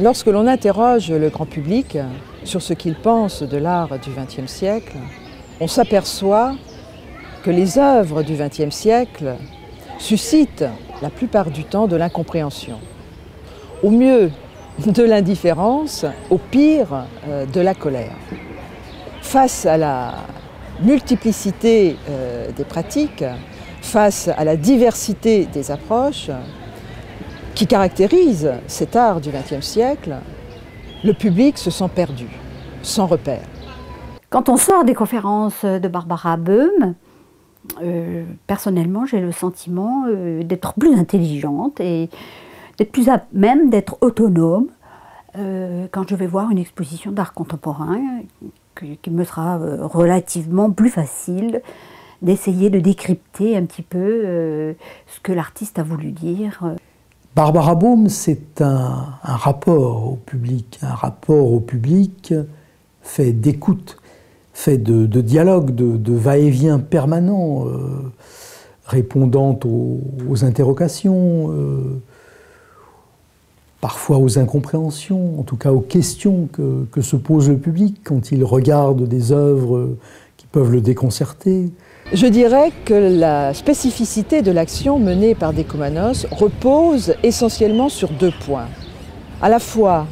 Lorsque l'on interroge le grand public sur ce qu'il pense de l'art du XXe siècle, on s'aperçoit que les œuvres du XXe siècle suscitent la plupart du temps de l'incompréhension. Au mieux de l'indifférence, au pire de la colère. Face à la multiplicité des pratiques, face à la diversité des approches qui caractérisent cet art du XXe siècle, le public se sent perdu, sans repère. Quand on sort des conférences de Barbara Böhm, personnellement, j'ai le sentiment d'être plus intelligente et d'être plus à même d'être autonome quand je vais voir une exposition d'art contemporain, qui me sera relativement plus facile d'essayer de décrypter un petit peu ce que l'artiste a voulu dire. Barbara Böhm, c'est un rapport au public fait d'écoute, fait de dialogue, de va-et-vient permanent, répondant aux interrogations, parfois aux incompréhensions, en tout cas aux questions que se pose le public quand il regarde des œuvres qui peuvent le déconcerter. Je dirais que la spécificité de l'action menée par Dekoumanos repose essentiellement sur deux points. À la fois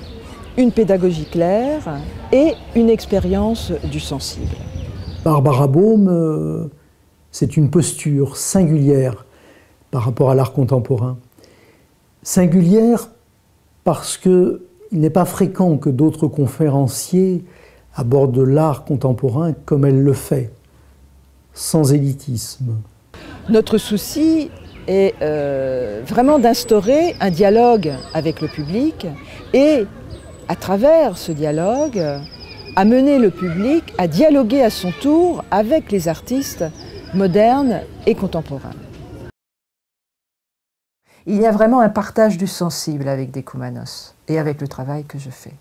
une pédagogie claire et une expérience du sensible. Barbara Böhm, c'est une posture singulière par rapport à l'art contemporain. Singulière parce qu'il n'est pas fréquent que d'autres conférenciers abordent l'art contemporain comme elle le fait, sans élitisme. Notre souci est vraiment d'instaurer un dialogue avec le public et, à travers ce dialogue, amener le public à dialoguer à son tour avec les artistes modernes et contemporains. Il y a vraiment un partage du sensible avec Dekoumanos et avec le travail que je fais.